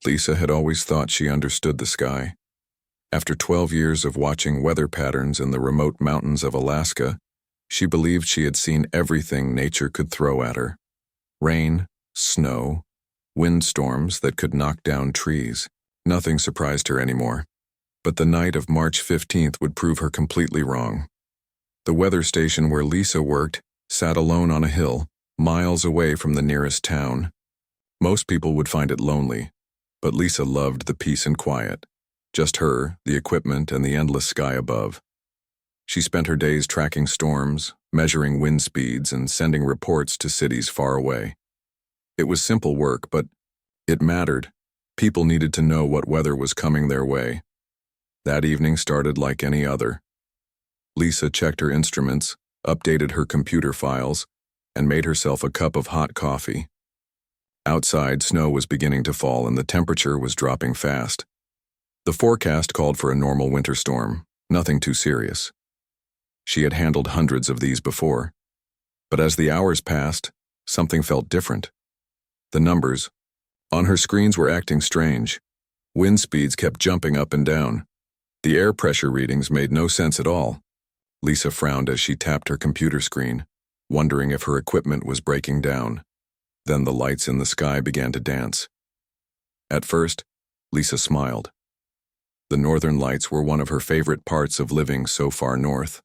Lisa had always thought she understood the sky. After 12 years of watching weather patterns in the remote mountains of Alaska, she believed she had seen everything nature could throw at her. Rain, snow, windstorms that could knock down trees. Nothing surprised her anymore. But the night of March 15th would prove her completely wrong. The weather station where Lisa worked sat alone on a hill, miles away from the nearest town. Most people would find it lonely, but Lisa loved the peace and quiet. Just her, the equipment, and the endless sky above. She spent her days tracking storms, measuring wind speeds, and sending reports to cities far away. It was simple work, but it mattered. People needed to know what weather was coming their way. That evening started like any other. Lisa checked her instruments, updated her computer files, and made herself a cup of hot coffee. Outside, snow was beginning to fall and the temperature was dropping fast. The forecast called for a normal winter storm, nothing too serious. She had handled hundreds of these before. But as the hours passed, something felt different. The numbers on her screens were acting strange. Wind speeds kept jumping up and down. The air pressure readings made no sense at all. Lisa frowned as she tapped her computer screen, wondering if her equipment was breaking down. Then the lights in the sky began to dance. At first, Lisa smiled. The northern lights were one of her favorite parts of living so far north.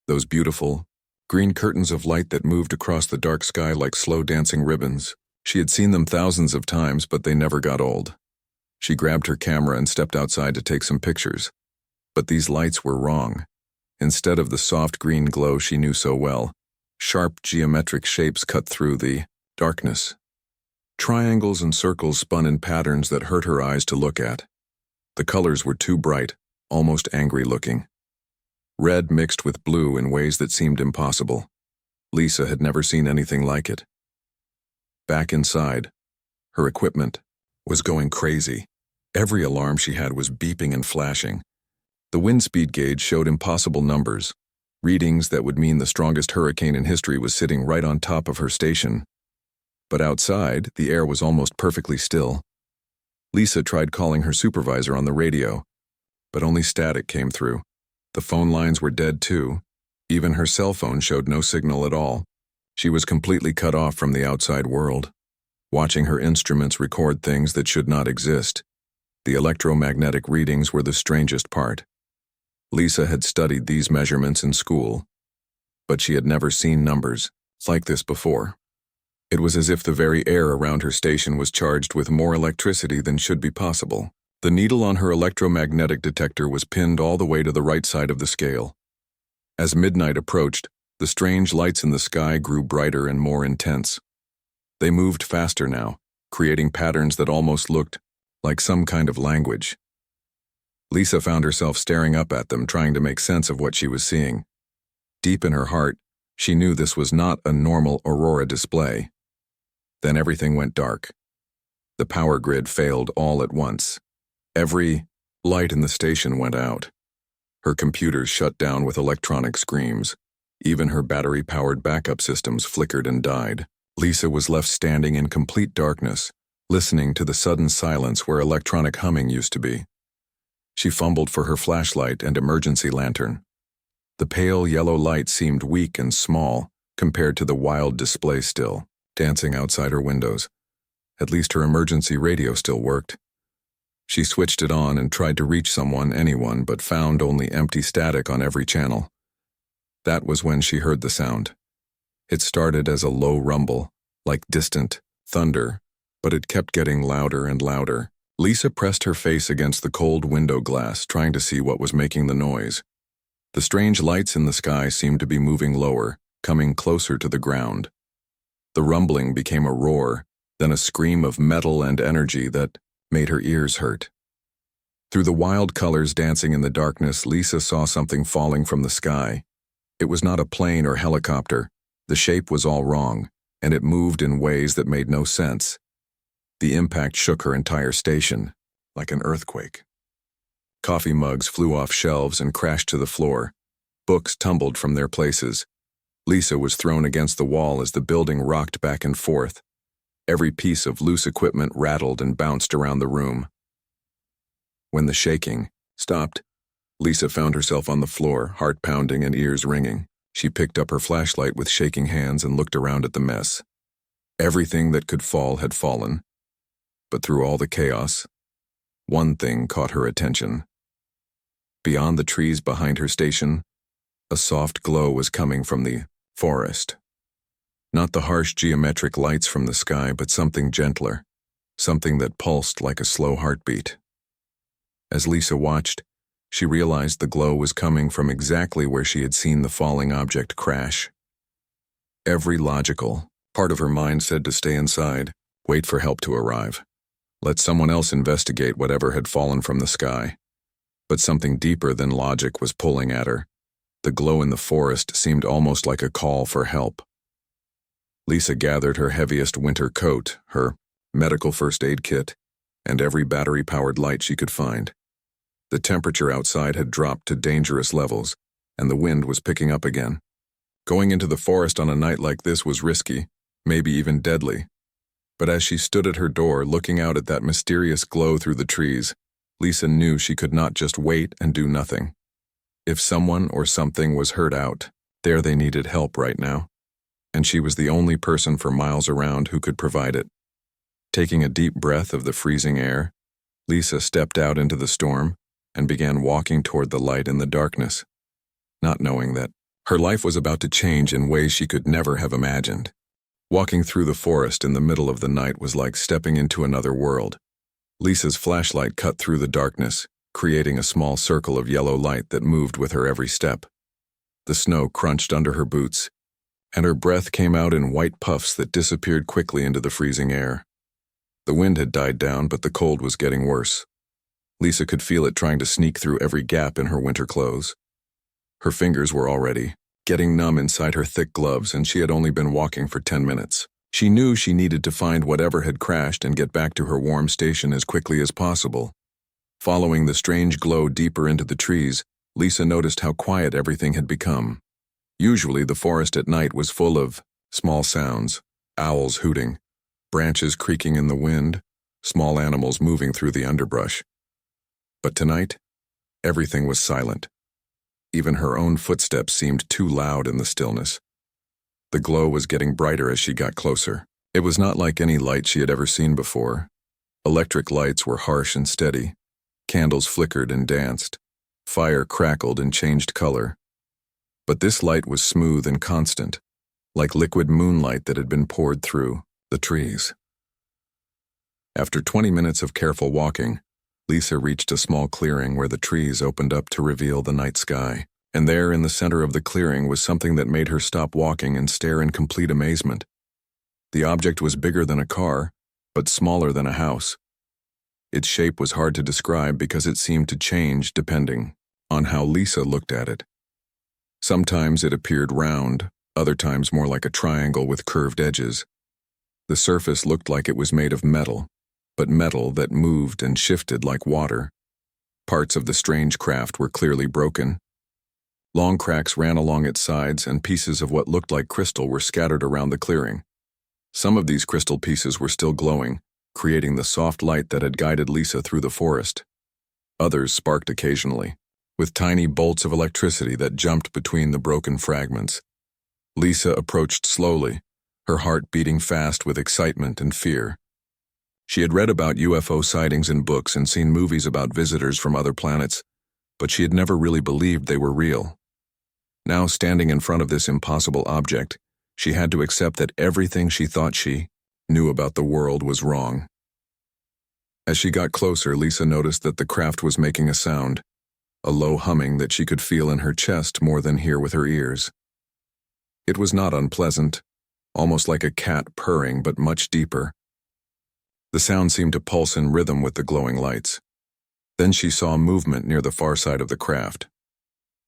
Those beautiful, green curtains of light that moved across the dark sky like slow dancing ribbons. She had seen them thousands of times, but they never got old. She grabbed her camera and stepped outside to take some pictures. But these lights were wrong. Instead of the soft green glow she knew so well, sharp geometric shapes cut through the darkness. Triangles and circles spun in patterns that hurt her eyes to look at. The colors were too bright, almost angry-looking. Red mixed with blue in ways that seemed impossible. Lisa had never seen anything like it. Back inside, her equipment was going crazy. Every alarm she had was beeping and flashing. The wind speed gauge showed impossible numbers, readings that would mean the strongest hurricane in history was sitting right on top of her station. But outside, the air was almost perfectly still. Lisa tried calling her supervisor on the radio, but only static came through. The phone lines were dead too. Even her cell phone showed no signal at all. She was completely cut off from the outside world, watching her instruments record things that should not exist. The electromagnetic readings were the strangest part. Lisa had studied these measurements in school, but she had never seen numbers like this before. It was as if the very air around her station was charged with more electricity than should be possible. The needle on her electromagnetic detector was pinned all the way to the right side of the scale. As midnight approached, the strange lights in the sky grew brighter and more intense. They moved faster now, creating patterns that almost looked like some kind of language. Lisa found herself staring up at them, trying to make sense of what she was seeing. Deep in her heart, she knew this was not a normal aurora display. Then everything went dark. The power grid failed all at once. Every light in the station went out. Her computers shut down with electronic screams. Even her battery-powered backup systems flickered and died. Lisa was left standing in complete darkness, listening to the sudden silence where electronic humming used to be. She fumbled for her flashlight and emergency lantern. The pale yellow light seemed weak and small compared to the wild display still, dancing outside her windows. At least her emergency radio still worked. She switched it on and tried to reach anyone, but found only empty static on every channel. That was when she heard the sound. It started as a low rumble, like distant thunder, but it kept getting louder and louder. Lisa pressed her face against the cold window glass, trying to see what was making the noise. The strange lights in the sky seemed to be moving lower, coming closer to the ground. The rumbling became a roar, then a scream of metal and energy that made her ears hurt. Through the wild colors dancing in the darkness, Lisa saw something falling from the sky. It was not a plane or helicopter. The shape was all wrong, and it moved in ways that made no sense. The impact shook her entire station, like an earthquake. Coffee mugs flew off shelves and crashed to the floor. Books tumbled from their places. Lisa was thrown against the wall as the building rocked back and forth. Every piece of loose equipment rattled and bounced around the room. When the shaking stopped, Lisa found herself on the floor, heart pounding and ears ringing. She picked up her flashlight with shaking hands and looked around at the mess. Everything that could fall had fallen. But through all the chaos, one thing caught her attention. Beyond the trees behind her station, a soft glow was coming from the forest. Not the harsh geometric lights from the sky, but something gentler, something that pulsed like a slow heartbeat. As Lisa watched, she realized the glow was coming from exactly where she had seen the falling object crash. Every logical part of her mind said to stay inside, wait for help to arrive. Let someone else investigate whatever had fallen from the sky. But something deeper than logic was pulling at her. The glow in the forest seemed almost like a call for help. Lisa gathered her heaviest winter coat, her medical first aid kit, and every battery-powered light she could find. The temperature outside had dropped to dangerous levels, and the wind was picking up again. Going into the forest on a night like this was risky, maybe even deadly. But as she stood at her door looking out at that mysterious glow through the trees, Lisa knew she could not just wait and do nothing. If someone or something was hurt out, there they needed help right now. And she was the only person for miles around who could provide it. Taking a deep breath of the freezing air, Lisa stepped out into the storm and began walking toward the light in the darkness, not knowing that her life was about to change in ways she could never have imagined. Walking through the forest in the middle of the night was like stepping into another world. Lisa's flashlight cut through the darkness, creating a small circle of yellow light that moved with her every step. The snow crunched under her boots, and her breath came out in white puffs that disappeared quickly into the freezing air. The wind had died down, but the cold was getting worse. Lisa could feel it trying to sneak through every gap in her winter clothes. Her fingers were already getting numb inside her thick gloves, and she had only been walking for 10 minutes. She knew she needed to find whatever had crashed and get back to her warm station as quickly as possible. Following the strange glow deeper into the trees, Lisa noticed how quiet everything had become. Usually the forest at night was full of small sounds, owls hooting, branches creaking in the wind, small animals moving through the underbrush. But tonight, everything was silent. Even her own footsteps seemed too loud in the stillness. The glow was getting brighter as she got closer. It was not like any light she had ever seen before. Electric lights were harsh and steady. Candles flickered and danced. Fire crackled and changed color. But this light was smooth and constant, like liquid moonlight that had been poured through the trees. After 20 minutes of careful walking, Lisa reached a small clearing where the trees opened up to reveal the night sky. And there in the center of the clearing was something that made her stop walking and stare in complete amazement. The object was bigger than a car, but smaller than a house. Its shape was hard to describe because it seemed to change depending on how Lisa looked at it. Sometimes it appeared round, other times more like a triangle with curved edges. The surface looked like it was made of metal, but metal that moved and shifted like water. Parts of the strange craft were clearly broken. Long cracks ran along its sides, and pieces of what looked like crystal were scattered around the clearing. Some of these crystal pieces were still glowing, creating the soft light that had guided Lisa through the forest. Others sparked occasionally, with tiny bolts of electricity that jumped between the broken fragments. Lisa approached slowly, her heart beating fast with excitement and fear. She had read about UFO sightings in books and seen movies about visitors from other planets, but she had never really believed they were real. Now, standing in front of this impossible object, she had to accept that everything she thought she knew about the world was wrong. As she got closer, Lisa noticed that the craft was making a sound, a low humming that she could feel in her chest more than hear with her ears. It was not unpleasant, almost like a cat purring, but much deeper. The sound seemed to pulse in rhythm with the glowing lights. Then she saw movement near the far side of the craft.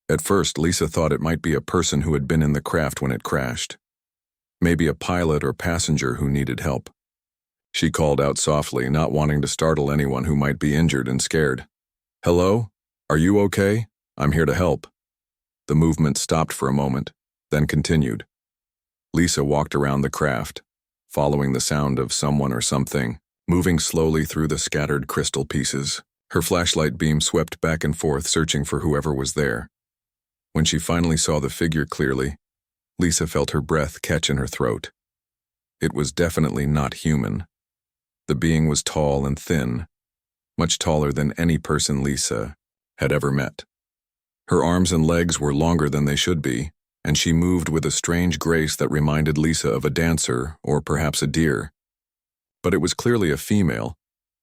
At first, Lisa thought it might be a person who had been in the craft when it crashed. Maybe a pilot or passenger who needed help. She called out softly, not wanting to startle anyone who might be injured and scared. "Hello? Are you okay? I'm here to help." The movement stopped for a moment, then continued. Lisa walked around the craft, following the sound of someone or something, moving slowly through the scattered crystal pieces. Her flashlight beam swept back and forth, searching for whoever was there. When she finally saw the figure clearly, Lisa felt her breath catch in her throat. It was definitely not human. The being was tall and thin, much taller than any person Lisa had ever met. Her arms and legs were longer than they should be, and she moved with a strange grace that reminded Lisa of a dancer or perhaps a deer. But it was clearly a female.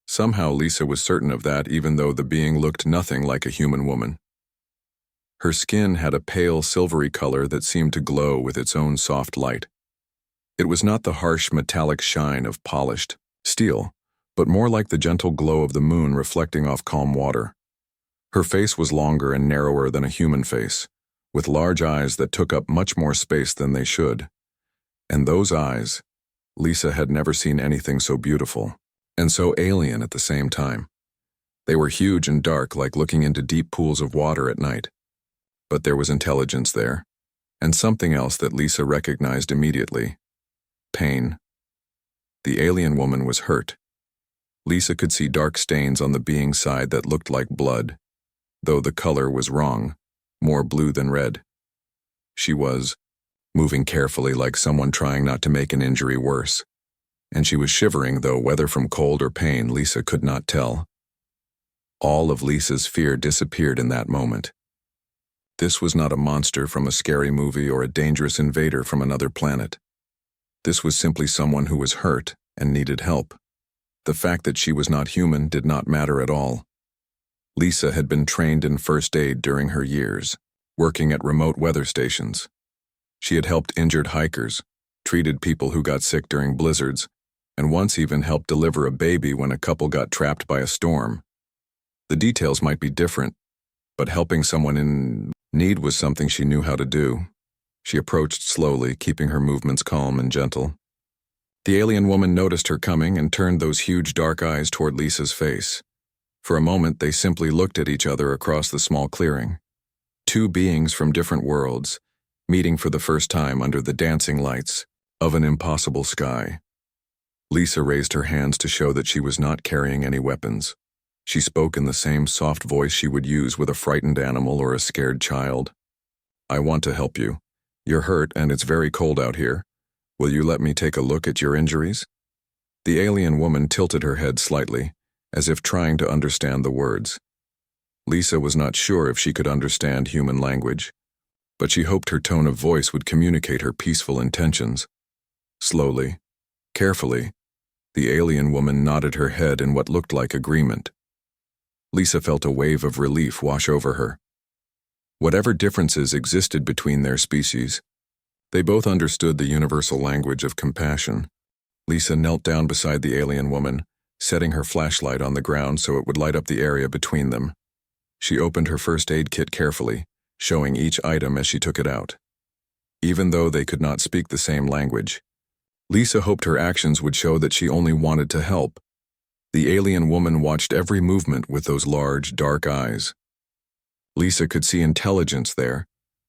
Somehow Lisa was certain of that, even though the being looked nothing like a human woman. Her skin had a pale silvery color that seemed to glow with its own soft light. It was not the harsh metallic shine of polished steel, but more like the gentle glow of the moon reflecting off calm water. Her face was longer and narrower than a human face, with large eyes that took up much more space than they should. And those eyes, Lisa had never seen anything so beautiful, and so alien at the same time. They were huge and dark, like looking into deep pools of water at night. But there was intelligence there, and something else that Lisa recognized immediately: pain. The alien woman was hurt. Lisa could see dark stains on the being's side that looked like blood, though the color was wrong, more blue than red. She was moving carefully, like someone trying not to make an injury worse, and she was shivering, though whether from cold or pain Lisa could not tell. All of Lisa's fear disappeared in that moment. This was not a monster from a scary movie or a dangerous invader from another planet. This was simply someone who was hurt and needed help. The fact that she was not human did not matter at all. Lisa had been trained in first aid during her years, working at remote weather stations. She had helped injured hikers, treated people who got sick during blizzards, and once even helped deliver a baby when a couple got trapped by a storm. The details might be different, but helping someone in need was something she knew how to do. She approached slowly, keeping her movements calm and gentle. The alien woman noticed her coming and turned those huge dark eyes toward Lisa's face. For a moment, they simply looked at each other across the small clearing. Two beings from different worlds, meeting for the first time under the dancing lights of an impossible sky. Lisa raised her hands to show that she was not carrying any weapons. She spoke in the same soft voice she would use with a frightened animal or a scared child. "I want to help you. You're hurt and it's very cold out here. Will you let me take a look at your injuries?" The alien woman tilted her head slightly, as if trying to understand the words. Lisa was not sure if she could understand human language, but she hoped her tone of voice would communicate her peaceful intentions. Slowly, carefully, the alien woman nodded her head in what looked like agreement. Lisa felt a wave of relief wash over her. Whatever differences existed between their species, they both understood the universal language of compassion. Lisa knelt down beside the alien woman, setting her flashlight on the ground so it would light up the area between them. She opened her first aid kit carefully, showing each item as she took it out. Even though they could not speak the same language, Lisa hoped her actions would show that she only wanted to help. The alien woman watched every movement with those large, dark eyes. Lisa could see intelligence there,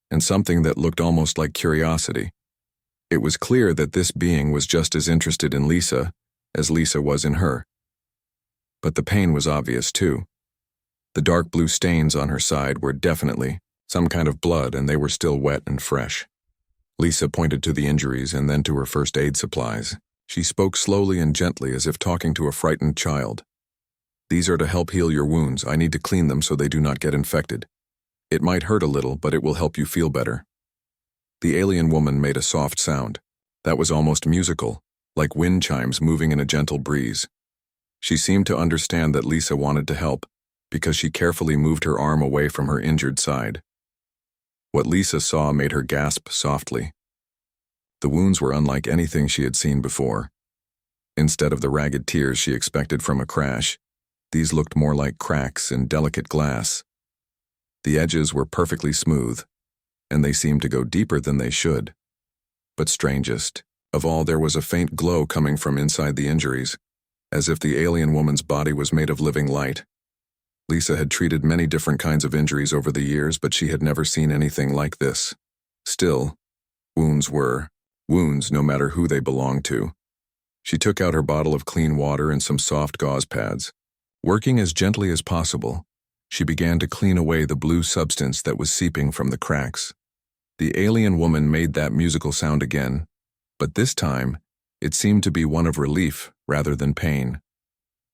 and something that looked almost like curiosity. It was clear that this being was just as interested in Lisa as Lisa was in her. But the pain was obvious too. The dark blue stains on her side were definitely some kind of blood, and they were still wet and fresh. Lisa pointed to the injuries and then to her first aid supplies. She spoke slowly and gently, as if talking to a frightened child. "These are to help heal your wounds. I need to clean them so they do not get infected. It might hurt a little, but it will help you feel better." The alien woman made a soft sound that was almost musical, like wind chimes moving in a gentle breeze. She seemed to understand that Lisa wanted to help, because she carefully moved her arm away from her injured side. What Lisa saw made her gasp softly. The wounds were unlike anything she had seen before. Instead of the ragged tears she expected from a crash, these looked more like cracks in delicate glass. The edges were perfectly smooth, and they seemed to go deeper than they should. But strangest of all, there was a faint glow coming from inside the injuries, as if the alien woman's body was made of living light. Lisa had treated many different kinds of injuries over the years, but she had never seen anything like this. Still, wounds were wounds no matter who they belonged to. She took out her bottle of clean water and some soft gauze pads. Working as gently as possible, she began to clean away the blue substance that was seeping from the cracks. The alien woman made that musical sound again, but this time, it seemed to be one of relief rather than pain.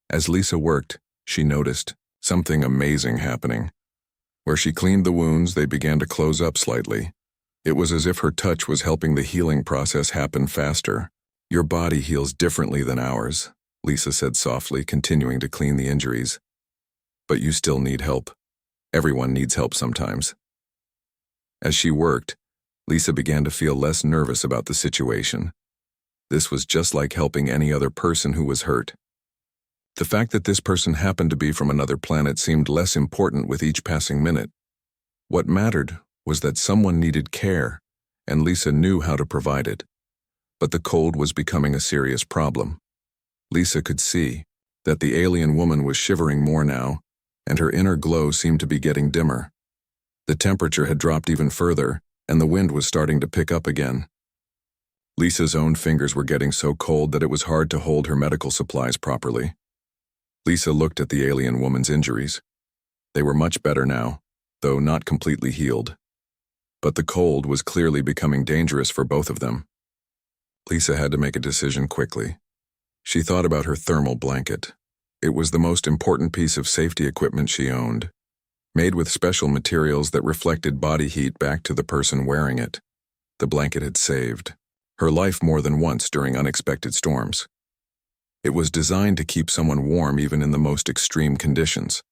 As Lisa worked, she noticed something amazing happening. Where she cleaned the wounds, they began to close up slightly. It was as if her touch was helping the healing process happen faster. "Your body heals differently than ours," Lisa said softly, continuing to clean the injuries. "But you still need help. Everyone needs help sometimes." As she worked, Lisa began to feel less nervous about the situation. This was just like helping any other person who was hurt. The fact that this person happened to be from another planet seemed less important with each passing minute. What mattered was that someone needed care, and Lisa knew how to provide it. But the cold was becoming a serious problem. Lisa could see that the alien woman was shivering more now, and her inner glow seemed to be getting dimmer. The temperature had dropped even further, and the wind was starting to pick up again. Lisa's own fingers were getting so cold that it was hard to hold her medical supplies properly. Lisa looked at the alien woman's injuries. They were much better now, though not completely healed. But the cold was clearly becoming dangerous for both of them. Lisa had to make a decision quickly. She thought about her thermal blanket. It was the most important piece of safety equipment she owned, made with special materials that reflected body heat back to the person wearing it. The blanket had saved her life more than once during unexpected storms. It was designed to keep someone warm even in the most extreme conditions.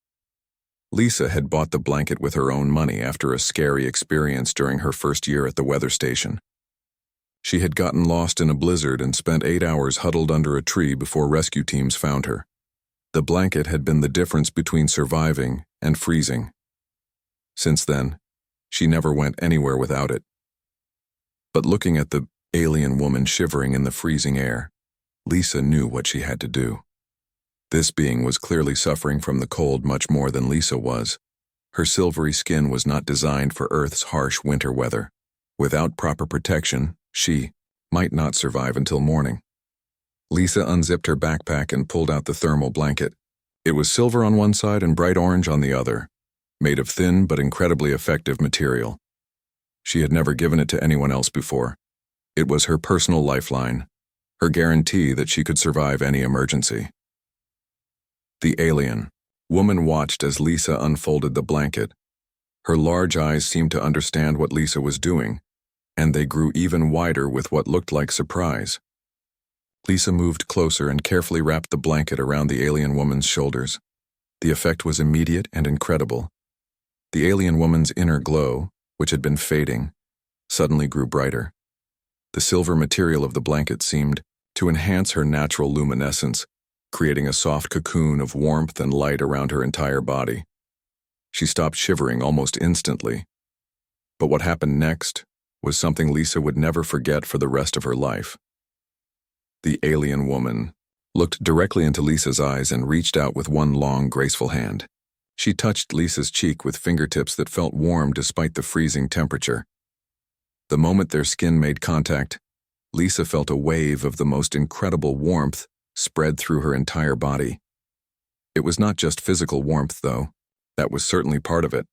Lisa had bought the blanket with her own money after a scary experience during her first year at the weather station. She had gotten lost in a blizzard and spent 8 hours huddled under a tree before rescue teams found her. The blanket had been the difference between surviving and freezing. Since then, she never went anywhere without it. But looking at the alien woman shivering in the freezing air, Lisa knew what she had to do. This being was clearly suffering from the cold much more than Lisa was. Her silvery skin was not designed for Earth's harsh winter weather. Without proper protection, she might not survive until morning. Lisa unzipped her backpack and pulled out the thermal blanket. It was silver on one side and bright orange on the other, made of thin but incredibly effective material. She had never given it to anyone else before. It was her personal lifeline, her guarantee that she could survive any emergency. The alien woman watched as Lisa unfolded the blanket. Her large eyes seemed to understand what Lisa was doing, and they grew even wider with what looked like surprise. Lisa moved closer and carefully wrapped the blanket around the alien woman's shoulders. The effect was immediate and incredible. The alien woman's inner glow, which had been fading, suddenly grew brighter. The silver material of the blanket seemed to enhance her natural luminescence, creating a soft cocoon of warmth and light around her entire body. She stopped shivering almost instantly. But what happened next was something Lisa would never forget for the rest of her life. The alien woman looked directly into Lisa's eyes and reached out with one long, graceful hand. She touched Lisa's cheek with fingertips that felt warm despite the freezing temperature. The moment their skin made contact, Lisa felt a wave of the most incredible warmth spread through her entire body. It was not just physical warmth, though. That was certainly part of it.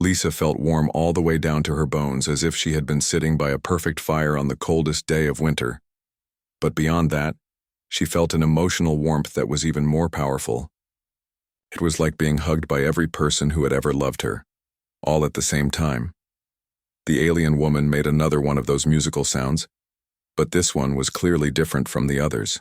Lisa felt warm all the way down to her bones, as if she had been sitting by a perfect fire on the coldest day of winter. But beyond that, she felt an emotional warmth that was even more powerful. It was like being hugged by every person who had ever loved her, all at the same time. The alien woman made another one of those musical sounds, but this one was clearly different from the others.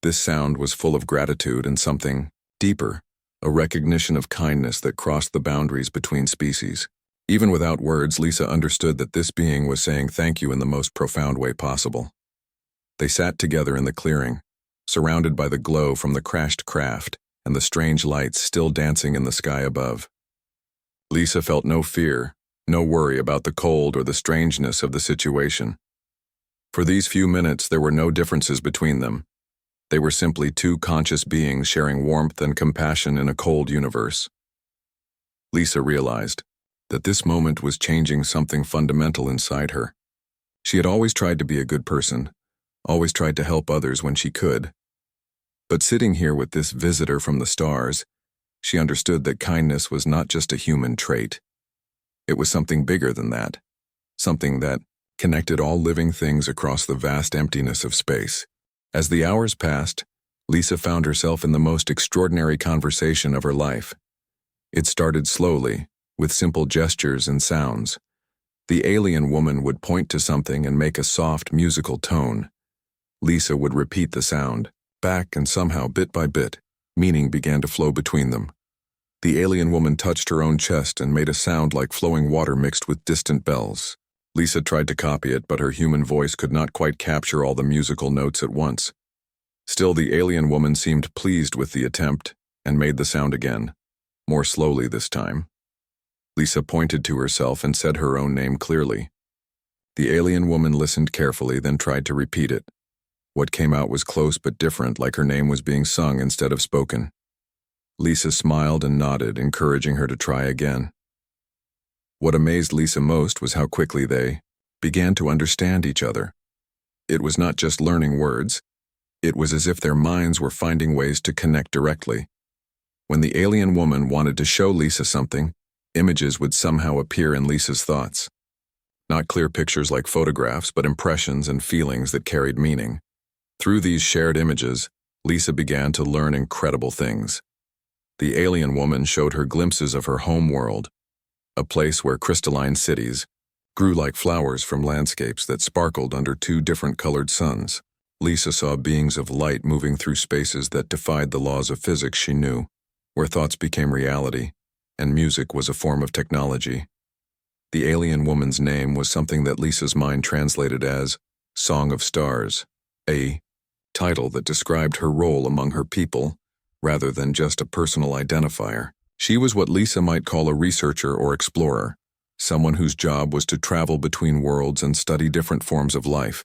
This sound was full of gratitude and something deeper, a recognition of kindness that crossed the boundaries between species. Even without words, Lisa understood that this being was saying thank you in the most profound way possible. They sat together in the clearing, surrounded by the glow from the crashed craft and the strange lights still dancing in the sky above. Lisa felt no fear, no worry about the cold or the strangeness of the situation. For these few minutes, there were no differences between them. They were simply two conscious beings sharing warmth and compassion in a cold universe. Lisa realized that this moment was changing something fundamental inside her. She had always tried to be a good person, always tried to help others when she could. But sitting here with this visitor from the stars, she understood that kindness was not just a human trait. It was something bigger than that, something that connected all living things across the vast emptiness of space. As the hours passed, Lisa found herself in the most extraordinary conversation of her life. It started slowly, with simple gestures and sounds. The alien woman would point to something and make a soft, musical tone. Lisa would repeat the sound, back, and somehow, bit by bit, meaning began to flow between them. The alien woman touched her own chest and made a sound like flowing water mixed with distant bells. Lisa tried to copy it, but her human voice could not quite capture all the musical notes at once. Still, the alien woman seemed pleased with the attempt and made the sound again, more slowly this time. Lisa pointed to herself and said her own name clearly. The alien woman listened carefully, then tried to repeat it. What came out was close but different, like her name was being sung instead of spoken. Lisa smiled and nodded, encouraging her to try again. What amazed Lisa most was how quickly they began to understand each other. It was not just learning words. It was as if their minds were finding ways to connect directly. When the alien woman wanted to show Lisa something, images would somehow appear in Lisa's thoughts. Not clear pictures like photographs, but impressions and feelings that carried meaning. Through these shared images, Lisa began to learn incredible things. The alien woman showed her glimpses of her home world, a place where crystalline cities grew like flowers from landscapes that sparkled under two different colored suns. Lisa saw beings of light moving through spaces that defied the laws of physics she knew, where thoughts became reality, and music was a form of technology. The alien woman's name was something that Lisa's mind translated as Song of Stars, a title that described her role among her people, rather than just a personal identifier. She was what Lisa might call a researcher or explorer, someone whose job was to travel between worlds and study different forms of life.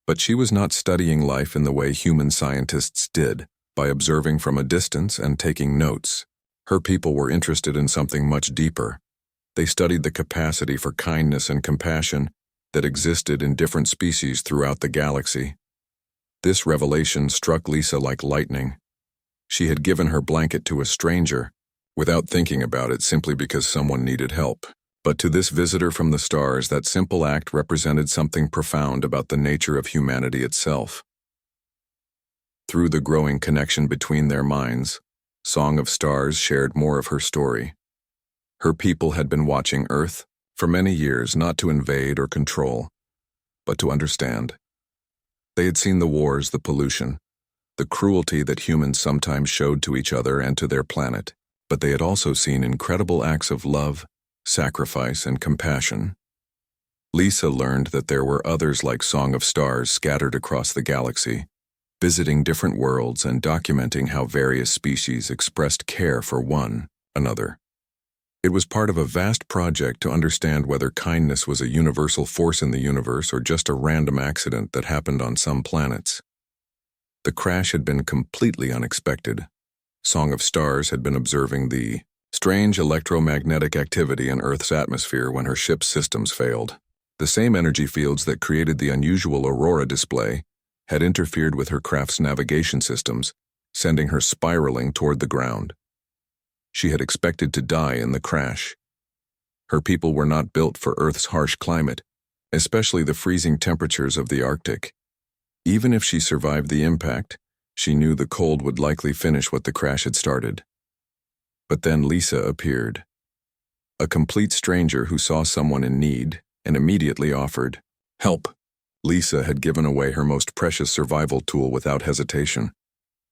But she was not studying life in the way human scientists did, by observing from a distance and taking notes. Her people were interested in something much deeper. They studied the capacity for kindness and compassion that existed in different species throughout the galaxy. This revelation struck Lisa like lightning. She had given her blanket to a stranger, without thinking about it, simply because someone needed help. But to this visitor from the stars, that simple act represented something profound about the nature of humanity itself. Through the growing connection between their minds, Song of Stars shared more of her story. Her people had been watching Earth for many years, not to invade or control, but to understand. They had seen the wars, the pollution, the cruelty that humans sometimes showed to each other and to their planet, but they had also seen incredible acts of love, sacrifice, and compassion. Lisa learned that there were others like Song of Stars scattered across the galaxy, visiting different worlds and documenting how various species expressed care for one another. It was part of a vast project to understand whether kindness was a universal force in the universe or just a random accident that happened on some planets. The crash had been completely unexpected. Song of Stars had been observing the strange electromagnetic activity in Earth's atmosphere when her ship's systems failed. The same energy fields that created the unusual aurora display had interfered with her craft's navigation systems, sending her spiraling toward the ground. She had expected to die in the crash. Her people were not built for Earth's harsh climate, especially the freezing temperatures of the Arctic. Even if she survived the impact, she knew the cold would likely finish what the crash had started. But then Lisa appeared. A complete stranger who saw someone in need and immediately offered help. Lisa had given away her most precious survival tool without hesitation,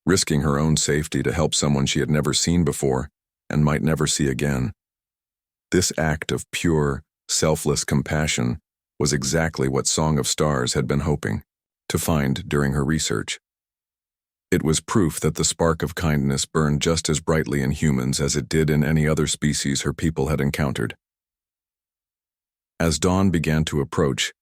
risking her own safety to help someone she had never seen before and might never see again. This act of pure, selfless compassion was exactly what Song of Stars had been hoping to find during her research. It was proof that the spark of kindness burned just as brightly in humans as it did in any other species her people had encountered. As dawn began to approach,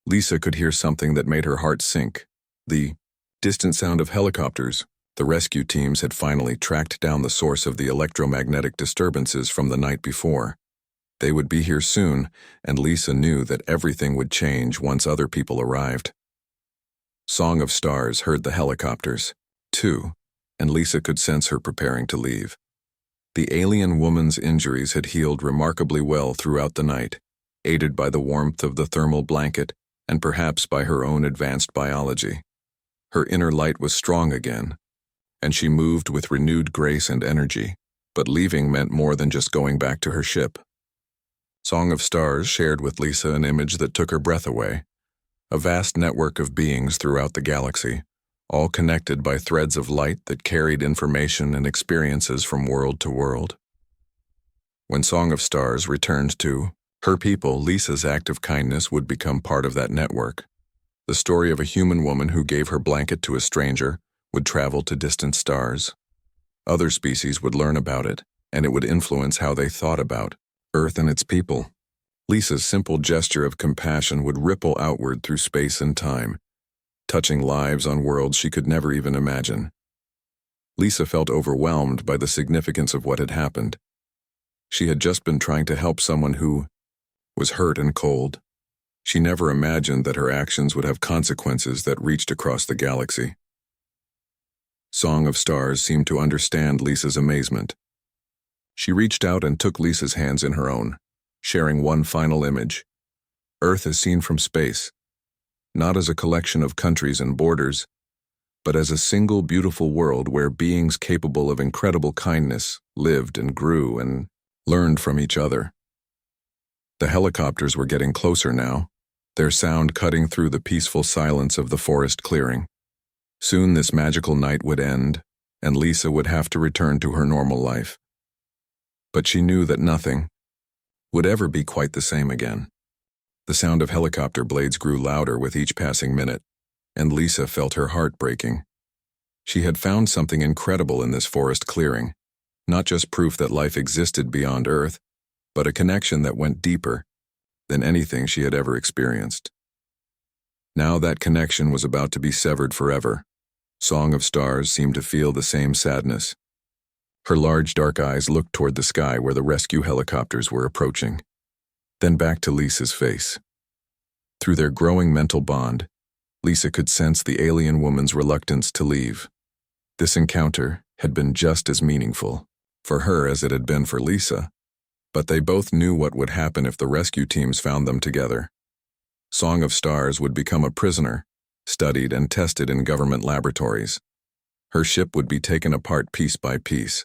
Lisa could hear something that made her heart sink: the distant sound of helicopters. The rescue teams had finally tracked down the source of the electromagnetic disturbances from the night before. They would be here soon, and Lisa knew that everything would change once other people arrived. Song of Stars heard the helicopters, too, and Lisa could sense her preparing to leave. The alien woman's injuries had healed remarkably well throughout the night, aided by the warmth of the thermal blanket and perhaps by her own advanced biology. Her inner light was strong again, and she moved with renewed grace and energy, but leaving meant more than just going back to her ship. Song of Stars shared with Lisa an image that took her breath away, a vast network of beings throughout the galaxy, all connected by threads of light that carried information and experiences from world to world. When Song of Stars returned to her people, Lisa's act of kindness would become part of that network. The story of a human woman who gave her blanket to a stranger would travel to distant stars. Other species would learn about it, and it would influence how they thought about Earth and its people. Lisa's simple gesture of compassion would ripple outward through space and time, touching lives on worlds she could never even imagine. Lisa felt overwhelmed by the significance of what had happened. She had just been trying to help someone who was hurt and cold. She never imagined that her actions would have consequences that reached across the galaxy. Song of Stars seemed to understand Lisa's amazement. She reached out and took Lisa's hands in her own, sharing one final image. Earth is seen from space, not as a collection of countries and borders, but as a single beautiful world where beings capable of incredible kindness lived and grew and learned from each other. The helicopters were getting closer now, their sound cutting through the peaceful silence of the forest clearing. Soon this magical night would end, and Lisa would have to return to her normal life. But she knew that nothing would ever be quite the same again. The sound of helicopter blades grew louder with each passing minute, and Lisa felt her heart breaking. She had found something incredible in this forest clearing, not just proof that life existed beyond Earth, but a connection that went deeper than anything she had ever experienced. Now that connection was about to be severed forever. Song of Stars seemed to feel the same sadness. Her large dark eyes looked toward the sky where the rescue helicopters were approaching, then back to Lisa's face. Through their growing mental bond, Lisa could sense the alien woman's reluctance to leave. This encounter had been just as meaningful for her as it had been for Lisa, but they both knew what would happen if the rescue teams found them together. Song of Stars would become a prisoner, studied and tested in government laboratories. Her ship would be taken apart piece by piece.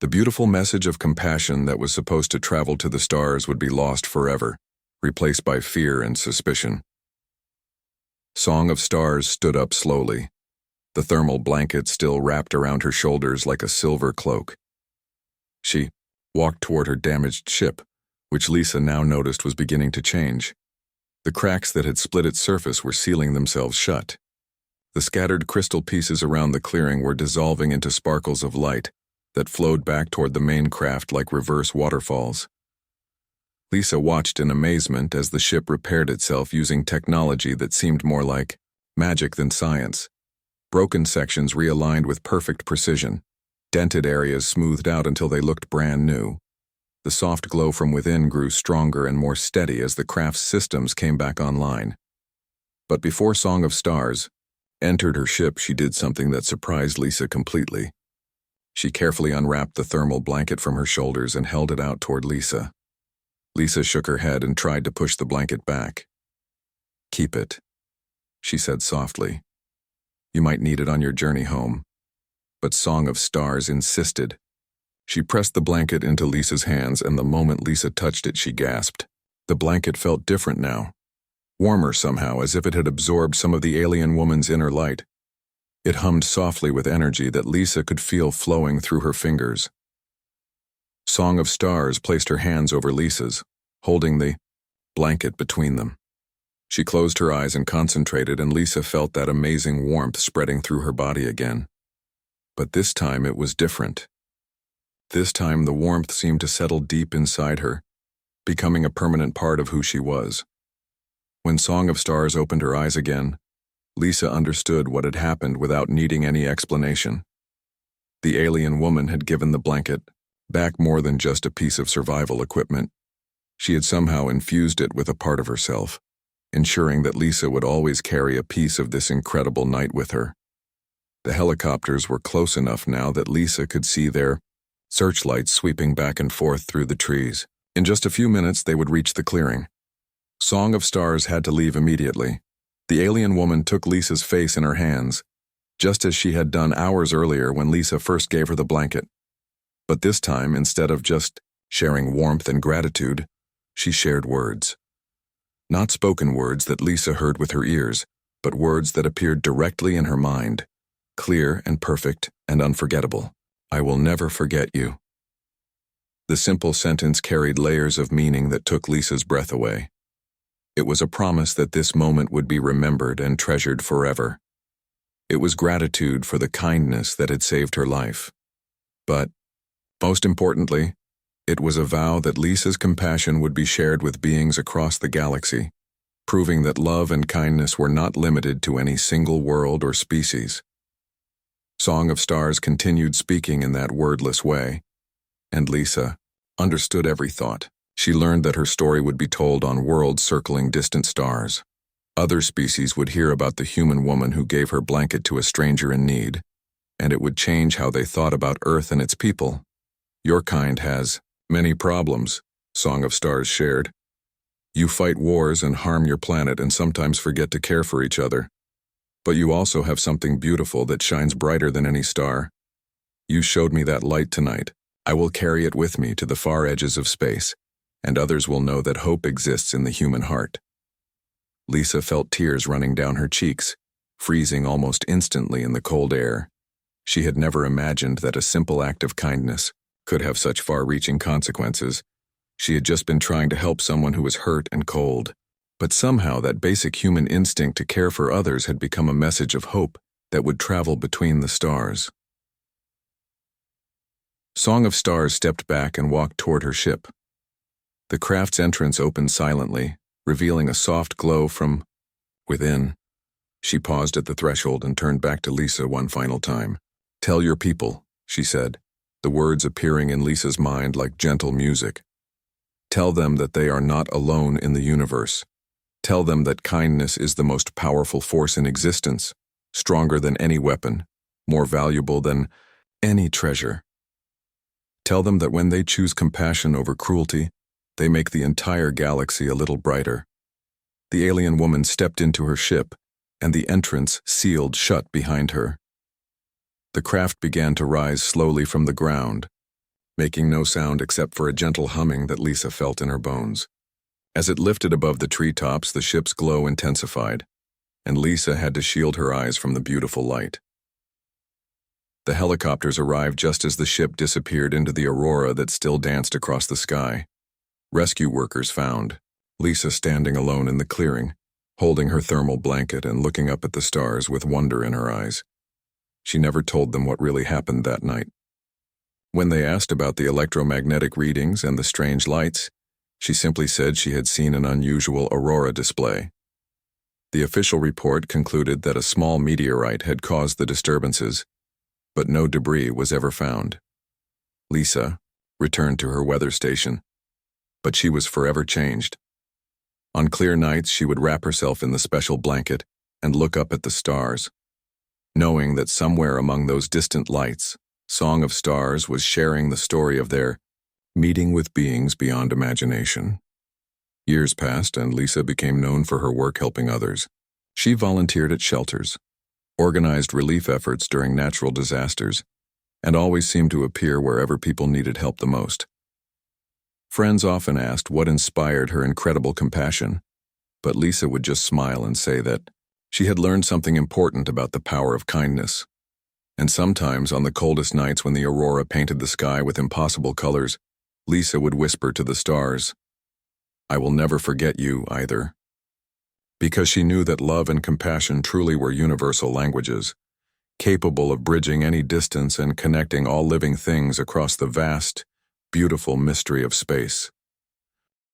The beautiful message of compassion that was supposed to travel to the stars would be lost forever, replaced by fear and suspicion. Song of Stars stood up slowly, the thermal blanket still wrapped around her shoulders like a silver cloak. She walked toward her damaged ship, which Lisa now noticed was beginning to change. The cracks that had split its surface were sealing themselves shut. The scattered crystal pieces around the clearing were dissolving into sparkles of light that flowed back toward the main craft like reverse waterfalls. Lisa watched in amazement as the ship repaired itself using technology that seemed more like magic than science. Broken sections realigned with perfect precision, dented areas smoothed out until they looked brand new. The soft glow from within grew stronger and more steady as the craft's systems came back online. But before Song of Stars entered her ship, she did something that surprised Lisa completely. She carefully unwrapped the thermal blanket from her shoulders and held it out toward Lisa. Lisa shook her head and tried to push the blanket back. "Keep it," she said softly. "You might need it on your journey home." But Song of Stars insisted. She pressed the blanket into Lisa's hands, and the moment Lisa touched it, she gasped. The blanket felt different now, warmer somehow, as if it had absorbed some of the alien woman's inner light. It hummed softly with energy that Lisa could feel flowing through her fingers. Song of Stars placed her hands over Lisa's, holding the blanket between them. She closed her eyes and concentrated, and Lisa felt that amazing warmth spreading through her body again. But this time it was different. This time the warmth seemed to settle deep inside her, becoming a permanent part of who she was. When Song of Stars opened her eyes again, Lisa understood what had happened without needing any explanation. The alien woman had given the blanket back more than just a piece of survival equipment. She had somehow infused it with a part of herself, ensuring that Lisa would always carry a piece of this incredible night with her. The helicopters were close enough now that Lisa could see their searchlights sweeping back and forth through the trees. In just a few minutes, they would reach the clearing. Song of Stars had to leave immediately. The alien woman took Lisa's face in her hands, just as she had done hours earlier when Lisa first gave her the blanket. But this time, instead of just sharing warmth and gratitude, she shared words. Not spoken words that Lisa heard with her ears, but words that appeared directly in her mind, clear and perfect and unforgettable. I will never forget you. The simple sentence carried layers of meaning that took Lisa's breath away. It was a promise that this moment would be remembered and treasured forever. It was gratitude for the kindness that had saved her life. But, most importantly, it was a vow that Lisa's compassion would be shared with beings across the galaxy, proving that love and kindness were not limited to any single world or species. Song of Stars continued speaking in that wordless way, and Lisa understood every thought. She learned that her story would be told on worlds circling distant stars. Other species would hear about the human woman who gave her blanket to a stranger in need, and it would change how they thought about Earth and its people. Your kind has many problems, Song of Stars shared. You fight wars and harm your planet and sometimes forget to care for each other. But you also have something beautiful that shines brighter than any star. You showed me that light tonight. I will carry it with me to the far edges of space, and others will know that hope exists in the human heart. Lisa felt tears running down her cheeks, freezing almost instantly in the cold air. She had never imagined that a simple act of kindness could have such far-reaching consequences. She had just been trying to help someone who was hurt and cold. But somehow that basic human instinct to care for others had become a message of hope that would travel between the stars. Song of Stars stepped back and walked toward her ship. The craft's entrance opened silently, revealing a soft glow from within. She paused at the threshold and turned back to Lisa one final time. Tell your people, she said, the words appearing in Lisa's mind like gentle music. Tell them that they are not alone in the universe. Tell them that kindness is the most powerful force in existence, stronger than any weapon, more valuable than any treasure. Tell them that when they choose compassion over cruelty, they make the entire galaxy a little brighter. The alien woman stepped into her ship, and the entrance sealed shut behind her. The craft began to rise slowly from the ground, making no sound except for a gentle humming that Lisa felt in her bones. As it lifted above the treetops, the ship's glow intensified, and Lisa had to shield her eyes from the beautiful light. The helicopters arrived just as the ship disappeared into the aurora that still danced across the sky. Rescue workers found Lisa standing alone in the clearing, holding her thermal blanket and looking up at the stars with wonder in her eyes. She never told them what really happened that night. When they asked about the electromagnetic readings and the strange lights, she simply said she had seen an unusual aurora display. The official report concluded that a small meteorite had caused the disturbances, but no debris was ever found. Lisa returned to her weather station, but she was forever changed. On clear nights, she would wrap herself in the special blanket and look up at the stars, knowing that somewhere among those distant lights, Song of Stars was sharing the story of their meeting with beings beyond imagination. Years passed, and Lisa became known for her work helping others. She volunteered at shelters, organized relief efforts during natural disasters, and always seemed to appear wherever people needed help the most. Friends often asked what inspired her incredible compassion, but Lisa would just smile and say that she had learned something important about the power of kindness. And sometimes, on the coldest nights when the aurora painted the sky with impossible colors, Lisa would whisper to the stars, I will never forget you either. Because she knew that love and compassion truly were universal languages, capable of bridging any distance and connecting all living things across the vast, beautiful mystery of space.